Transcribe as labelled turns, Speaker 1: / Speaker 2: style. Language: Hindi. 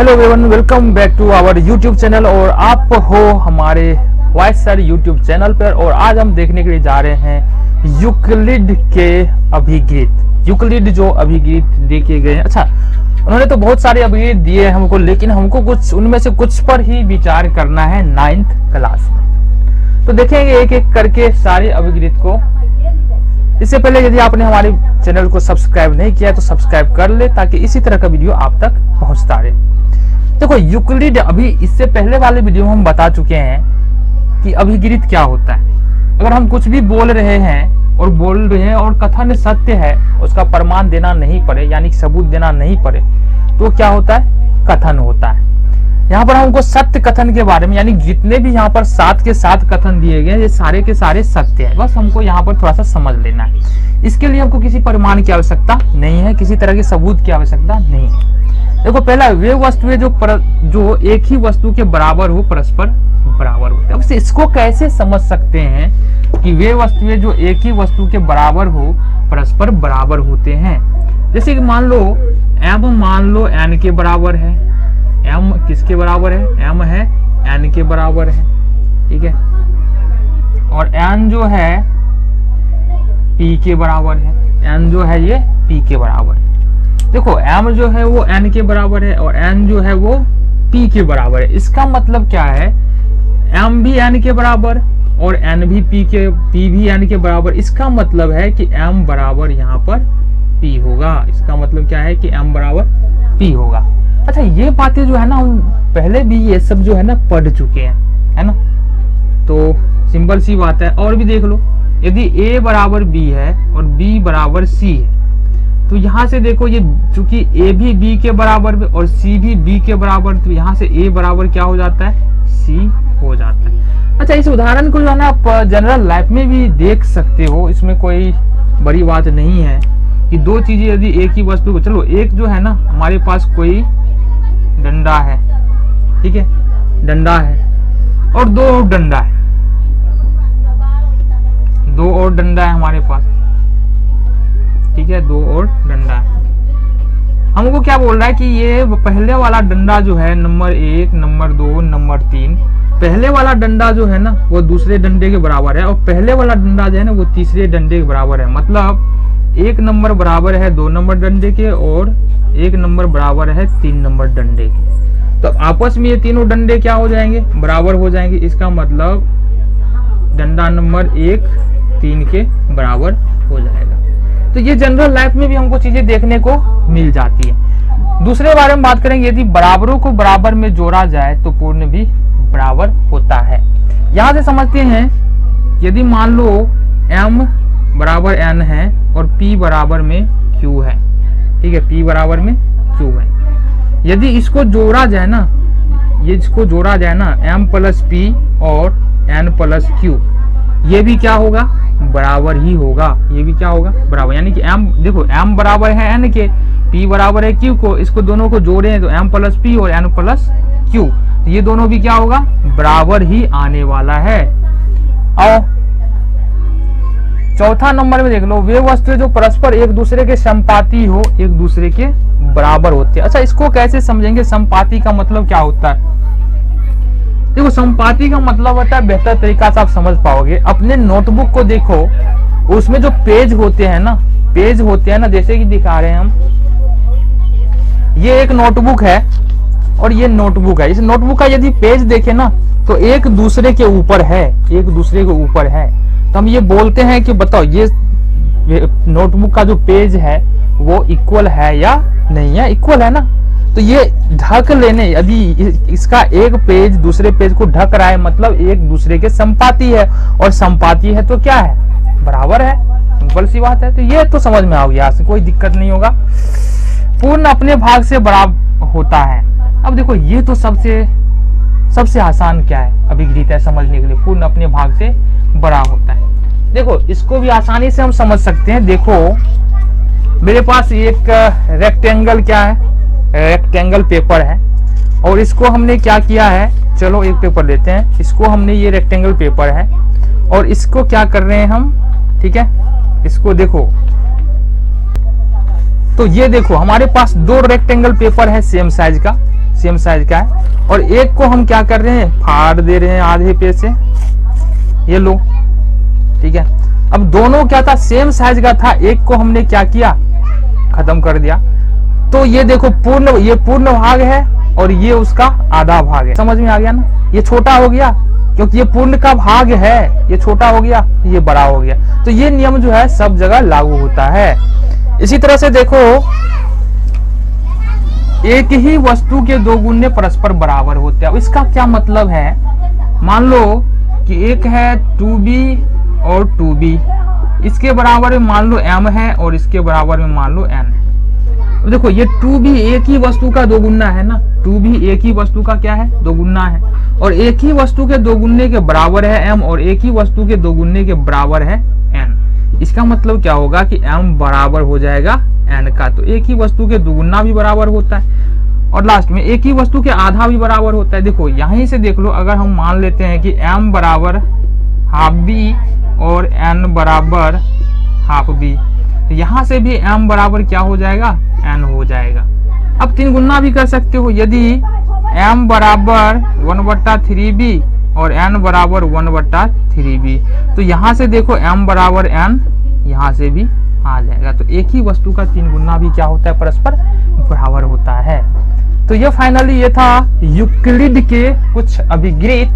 Speaker 1: Hello everyone, welcome back to our YouTube channel. और आप हो हमारे वॉइस सर यूट्यूब चैनल पर। और आज हम देखने के लिए जा रहे हैं यूक्लिड के अभिगीत। यूक्लिड जो अभिगीत देखे गए हैं, अच्छा उन्होंने तो बहुत सारे अभिगीत दिए हमको, लेकिन हमको कुछ उनमें से कुछ पर ही विचार करना है 9th क्लास में। तो देखेंगे एक एक करके सारे अभिगीत को। इससे पहले यदि आपने हमारे चैनल को सब्सक्राइब नहीं किया तो सब्सक्राइब कर ले, ताकि इसी तरह का वीडियो आप तक पहुंचता रहे। देखो यूक्लिड, अभी इससे पहले वाले वीडियो में हम बता चुके हैं कि अभिगीत क्या होता है। अगर हम कुछ भी बोल रहे हैं और कथन सत्य है, उसका प्रमाण देना नहीं पड़े, यानी सबूत देना नहीं पड़े, तो क्या होता है? कथन होता है। यहाँ पर हमको सत्य कथन के बारे में, यानी जितने भी यहाँ पर 7 के 7 कथन दिए गए, ये सारे के सारे सत्य है। बस हमको यहाँ पर थोड़ा सा समझ लेना है। इसके लिए हमको किसी प्रमाण की आवश्यकता नहीं है, किसी तरह के सबूत की आवश्यकता नहीं है। देखो, पहला वे वस्तुएं जो एक ही वस्तु के बराबर हो, परस्पर बराबर होते हैं। अब इसको कैसे समझ सकते हैं कि वे वस्तुएं जो एक ही वस्तु के बराबर हो, परस्पर बराबर होते हैं? जैसे कि मान लो n के बराबर है। m किसके बराबर है? m है n के बराबर है, ठीक है। और n जो है p के बराबर है। n जो है ये p के बराबर है। देखो, m जो है वो n के बराबर है और n जो है वो p के बराबर है। इसका मतलब क्या है? m भी n के बराबर और n भी p भी n के बराबर। इसका मतलब है कि m बराबर यहाँ पर p होगा। इसका मतलब क्या है कि m बराबर p होगा। अच्छा, ये बातें जो है ना, हम पहले भी ये सब जो है ना पढ़ चुके हैं, है ना। तो सिंपल सी बात है। और भी देख लो, यदि a बराबर b है और b बराबर c है, तो यहाँ से देखो, ये चूंकि a भी b के बराबर और c भी b के बराबर, तो यहाँ से a बराबर क्या हो जाता है? c हो जाता है। अच्छा, इस उदाहरण को जो है ना आप जनरल लाइफ में भी देख सकते हो। इसमें कोई बड़ी बात नहीं है कि दो चीजें यदि एक ही वस्तु को, चलो एक जो है ना, हमारे पास कोई डंडा है, ठीक है, डंडा है और दो और डंडा है, दो और डंडा है हमारे पास, ठीक है, दो और डंडा है। हमको क्या बोल रहा है कि ये पहले वाला डंडा जो है, नंबर 1, नंबर 2, नंबर 3, पहले वाला डंडा जो है ना वो दूसरे डंडे के बराबर है, और पहले वाला डंडा जो है ना वो तीसरे डंडे के बराबर है। मतलब 1 नंबर बराबर है 2 नंबर डंडे के और 1 नंबर बराबर है 3 नंबर डंडे के। तो आपस में ये तीनों डंडे क्या हो जाएंगे? बराबर हो जाएंगे। इसका मतलब डंडा नंबर 1 3 के बराबर हो जाएगा। तो ये जनरल लाइफ में भी हमको चीजें देखने को मिल जाती है। दूसरे बारे में बात करेंगे, यदि बराबरों को बराबर में जोड़ा जाए तो पूर्ण भी बराबर होता है। यहां से समझते हैं, यदि मान लो m बराबर n है और p बराबर में q है, ठीक है, p बराबर में q है। यदि इसको जोड़ा जाए ना, ये इसको जोड़ा जाए ना, m प्लस p और n प्लस q, ये भी क्या होगा? बराबर ही होगा। ये भी क्या होगा? बराबर। यानी कि m, देखो m बराबर है n के, p बराबर है q को, इसको दोनों को जोड़े तो m प्लस p और n प्लस q, तो ये दोनों भी क्या होगा? बराबर ही आने वाला है। और चौथा नंबर में देख लो, वे वस्तुएं जो परस्पर एक दूसरे के संपाती हो, एक दूसरे के बराबर होते हैं। अच्छा, इसको कैसे समझेंगे? संपाती का मतलब क्या होता है? देखो, संपाती का मतलब होता है, बेहतर तरीका से आप समझ पाओगे, अपने नोटबुक को देखो, उसमें जो पेज होते हैं ना, जैसे कि दिखा रहे हैं हम, ये एक नोटबुक है और ये नोटबुक है। इस नोटबुक का यदि पेज देखे ना, तो एक दूसरे के ऊपर है, तो हम ये बोलते हैं कि बताओ ये नोटबुक का जो पेज है वो इक्वल है या नहीं है? इक्वल है ना। तो ये ढक लेने, यदि इसका एक पेज दूसरे पेज को ढक रहा है, मतलब एक दूसरे के संपाती है, और संपाती है तो क्या है? बराबर है। सिंपल सी बात है। तो ये तो समझ में आ गया, यहाँ से कोई दिक्कत नहीं होगा। पूर्ण अपने भाग से बराबर होता है। अब देखो, ये तो सबसे आसान क्या है? अभिगीत है समझने के लिए, पूर्ण अपने भाग से बड़ा होता है। देखो, इसको भी आसानी से हम समझ सकते हैं। देखो, मेरे पास एक रेक्टेंगल क्या है? रेक्टेंगल पेपर है, और इसको हमने क्या किया है? चलो एक पेपर लेते हैं, इसको हमने, ये रेक्टेंगल पेपर है और इसको क्या कर रहे हैं हम, ठीक है, इसको देखो, तो ये देखो हमारे पास 2 रेक्टेंगल पेपर है सेम साइज का, सेम साइज का है, और एक को हम क्या कर रहे हैं, फाड़ दे रहे हैं आधे पे से, ये लो, ठीक है। अब दोनों क्या था, सेम साइज का था, एक को हमने क्या किया, खत्म कर दिया। तो ये देखो पूर्ण, ये पूर्ण भाग है और ये उसका आधा भाग है, समझ में आ गया ना। ये छोटा हो गया क्योंकि ये पूर्ण का भाग है, ये छोटा हो गया, ये बड़ा हो गया। तो ये नियम जो है सब जगह लागू होता है। इसी तरह से देखो, एक ही वस्तु के दो गुणे परस्पर बराबर होते हैं। इसका क्या मतलब है, मान लो कि एक है 2b और 2b, इसके बराबर में मान लो m है और इसके बराबर में मान लो n है। देखो ये 2b एक ही वस्तु का दो गुना है ना, 2b एक ही वस्तु का क्या है, दो गुना है, और एक ही वस्तु के दो गुने के बराबर है m, और एक ही वस्तु के दो गुने के बराबर है n। इसका मतलब क्या होगा कि m बराबर हो जाएगा n का। तो एक ही वस्तु के दुगुना भी बराबर होता है, और लास्ट में एक ही वस्तु के आधा भी बराबर होता है। देखो यहीं से देख लो, अगर हम मान लेते हैं कि m बराबर हाफ b और n बराबर हाफ b, तो यहाँ से भी m बराबर क्या हो जाएगा, n हो जाएगा। अब 3 गुना भी कर सकते हो, यदि m बराबर 1/3b और n बराबर 1/3b, तो यहाँ से देखो m बराबर n यहाँ से भी आ जाएगा। तो एक ही वस्तु का 3 गुना भी क्या होता है, परस्पर बराबर होता है। तो ये फाइनली ये था यूक्लिड के कुछ अभिग्रहित